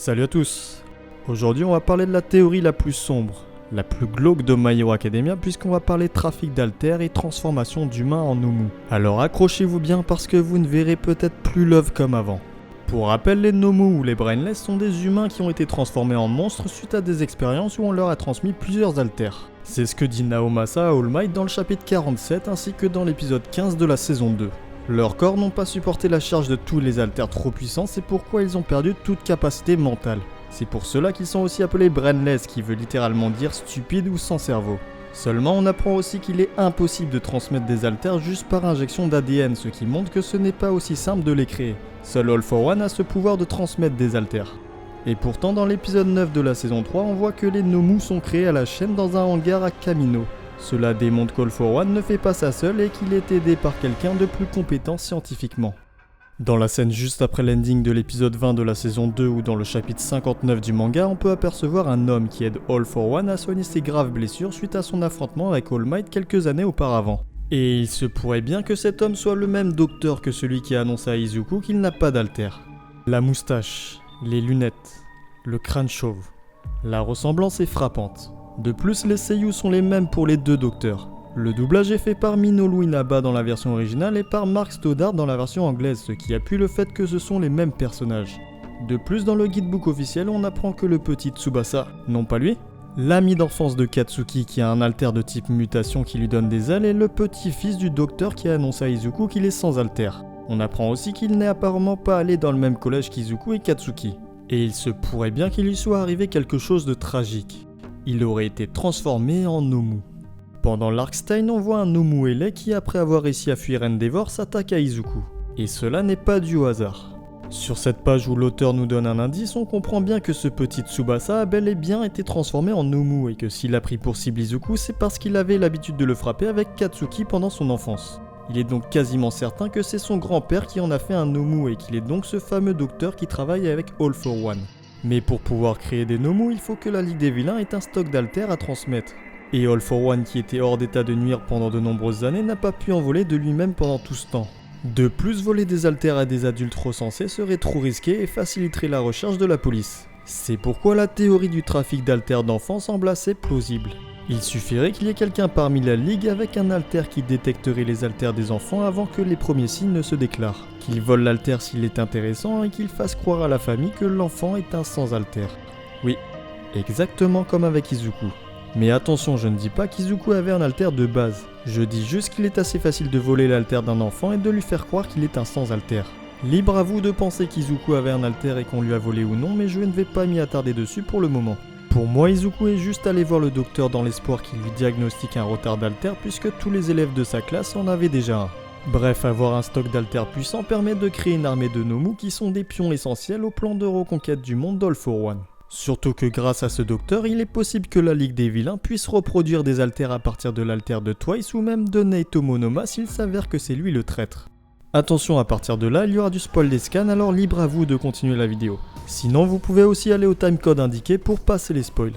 Salut à tous. Aujourd'hui on va parler de la théorie la plus sombre, la plus glauque de My Hero Academia puisqu'on va parler trafic d'altères et transformation d'humains en Nomu. Alors accrochez-vous bien parce que vous ne verrez peut-être plus Love comme avant. Pour rappel, les Nomu ou les Brainless sont des humains qui ont été transformés en monstres suite à des expériences où on leur a transmis plusieurs altères. C'est ce que dit Naomasa à All Might dans le chapitre 47 ainsi que dans l'épisode 15 de la saison 2. Leurs corps n'ont pas supporté la charge de tous les altères trop puissants, c'est pourquoi ils ont perdu toute capacité mentale. C'est pour cela qu'ils sont aussi appelés Brainless, qui veut littéralement dire stupide ou sans cerveau. Seulement on apprend aussi qu'il est impossible de transmettre des altères juste par injection d'ADN, ce qui montre que ce n'est pas aussi simple de les créer. Seul All for One a ce pouvoir de transmettre des altères. Et pourtant dans l'épisode 9 de la saison 3, on voit que les Nomu sont créés à la chaîne dans un hangar à Kamino. Cela démontre qu'All for One ne fait pas ça seul et qu'il est aidé par quelqu'un de plus compétent scientifiquement. Dans la scène juste après l'ending de l'épisode 20 de la saison 2 ou dans le chapitre 59 du manga, on peut apercevoir un homme qui aide All for One à soigner ses graves blessures suite à son affrontement avec All Might quelques années auparavant. Et il se pourrait bien que cet homme soit le même docteur que celui qui a annoncé à Izuku qu'il n'a pas d'altère. La moustache, les lunettes, le crâne chauve. La ressemblance est frappante. De plus, les seiyuu sont les mêmes pour les deux docteurs. Le doublage est fait par Minoru Inaba dans la version originale et par Mark Stoddart dans la version anglaise, ce qui appuie le fait que ce sont les mêmes personnages. De plus, dans le guidebook officiel, on apprend que le petit Tsubasa, non pas lui, l'ami d'enfance de Katsuki qui a un alter de type mutation qui lui donne des ailes est le petit-fils du docteur qui a annoncé à Izuku qu'il est sans alter. On apprend aussi qu'il n'est apparemment pas allé dans le même collège qu'Izuku et Katsuki. Et il se pourrait bien qu'il lui soit arrivé quelque chose de tragique. Il aurait été transformé en Nomu. Pendant l'Arkstein, on voit un Nomu ailé qui, après avoir réussi à fuir Endeavor, s'attaque à Izuku. Et cela n'est pas dû au hasard. Sur cette page où l'auteur nous donne un indice, on comprend bien que ce petit Tsubasa a bel et bien été transformé en Nomu et que s'il a pris pour cible Izuku, c'est parce qu'il avait l'habitude de le frapper avec Katsuki pendant son enfance. Il est donc quasiment certain que c'est son grand-père qui en a fait un Nomu et qu'il est donc ce fameux docteur qui travaille avec All for One. Mais pour pouvoir créer des Nomu, il faut que la Ligue des Vilains ait un stock d'altères à transmettre. Et All for One, qui était hors d'état de nuire pendant de nombreuses années, n'a pas pu en voler de lui-même pendant tout ce temps. De plus, voler des altères à des adultes recensés serait trop risqué et faciliterait la recherche de la police. C'est pourquoi la théorie du trafic d'altères d'enfants semble assez plausible. Il suffirait qu'il y ait quelqu'un parmi la Ligue avec un alter qui détecterait les altères des enfants avant que les premiers signes ne se déclarent, qu'il vole l'alter s'il est intéressant et qu'il fasse croire à la famille que l'enfant est un sans alter. Oui, exactement comme avec Izuku. Mais attention, je ne dis pas qu'Izuku avait un alter de base, je dis juste qu'il est assez facile de voler l'alter d'un enfant et de lui faire croire qu'il est un sans alter. Libre à vous de penser qu'Izuku avait un alter et qu'on lui a volé ou non, mais je ne vais pas m'y attarder dessus pour le moment. Pour moi, Izuku est juste allé voir le docteur dans l'espoir qu'il lui diagnostique un retard d'alter puisque tous les élèves de sa classe en avaient déjà un. Bref, avoir un stock d'altères puissant permet de créer une armée de Nomu qui sont des pions essentiels au plan de reconquête du monde d'All for One. Surtout que grâce à ce docteur, il est possible que la Ligue des Vilains puisse reproduire des altères à partir de l'alter de Twice ou même de Naito Monoma s'il s'avère que c'est lui le traître. Attention, à partir de là, il y aura du spoil des scans, alors libre à vous de continuer la vidéo. Sinon, vous pouvez aussi aller au timecode indiqué pour passer les spoils.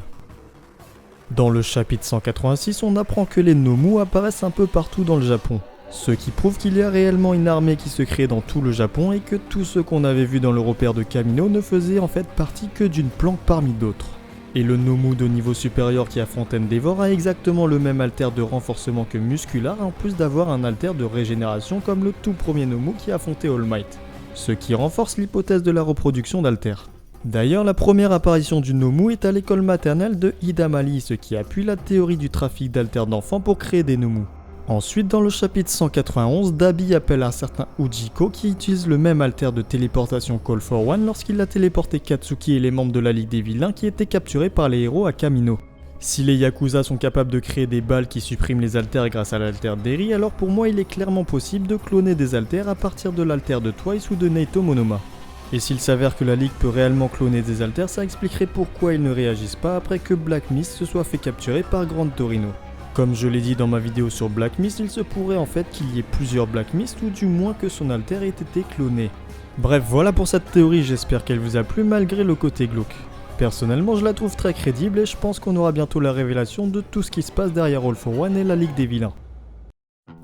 Dans le chapitre 186, on apprend que les Nomu apparaissent un peu partout dans le Japon. Ce qui prouve qu'il y a réellement une armée qui se crée dans tout le Japon et que tout ce qu'on avait vu dans le repère de Kamino ne faisait en fait partie que d'une planque parmi d'autres. Et le Nomu de niveau supérieur qui affronte Endeavor a exactement le même alter de renforcement que Muscular en plus d'avoir un alter de régénération comme le tout premier Nomu qui affrontait All Might. Ce qui renforce l'hypothèse de la reproduction d'alter. D'ailleurs, la première apparition du Nomu est à l'école maternelle de Hidamari, ce qui appuie la théorie du trafic d'altères d'enfants pour créer des Nomu. Ensuite, dans le chapitre 191, Dabi appelle un certain Ujiko qui utilise le même alter de téléportation qu'All for One lorsqu'il a téléporté Katsuki et les membres de la Ligue des Vilains qui étaient capturés par les héros à Kamino. Si les Yakuza sont capables de créer des balles qui suppriment les alters grâce à l'alter d'Eri, alors pour moi il est clairement possible de cloner des alters à partir de l'alter de Twice ou de Naito Monoma. Et s'il s'avère que la Ligue peut réellement cloner des alters, ça expliquerait pourquoi ils ne réagissent pas après que Black Mist se soit fait capturer par Grand Torino. Comme je l'ai dit dans ma vidéo sur Black Mist, il se pourrait en fait qu'il y ait plusieurs Black Mist ou du moins que son alter ait été cloné. Bref, voilà pour cette théorie, j'espère qu'elle vous a plu malgré le côté glauque. Personnellement, je la trouve très crédible et je pense qu'on aura bientôt la révélation de tout ce qui se passe derrière All for One et la Ligue des Vilains.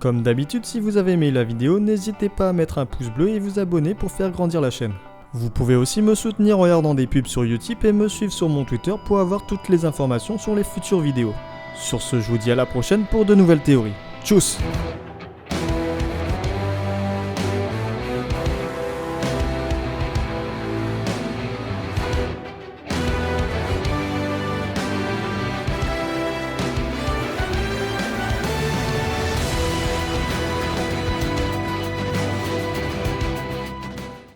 Comme d'habitude, si vous avez aimé la vidéo, n'hésitez pas à mettre un pouce bleu et vous abonner pour faire grandir la chaîne. Vous pouvez aussi me soutenir en regardant des pubs sur Utip et me suivre sur mon Twitter pour avoir toutes les informations sur les futures vidéos. Sur ce, je vous dis à la prochaine pour de nouvelles théories. Tchuss!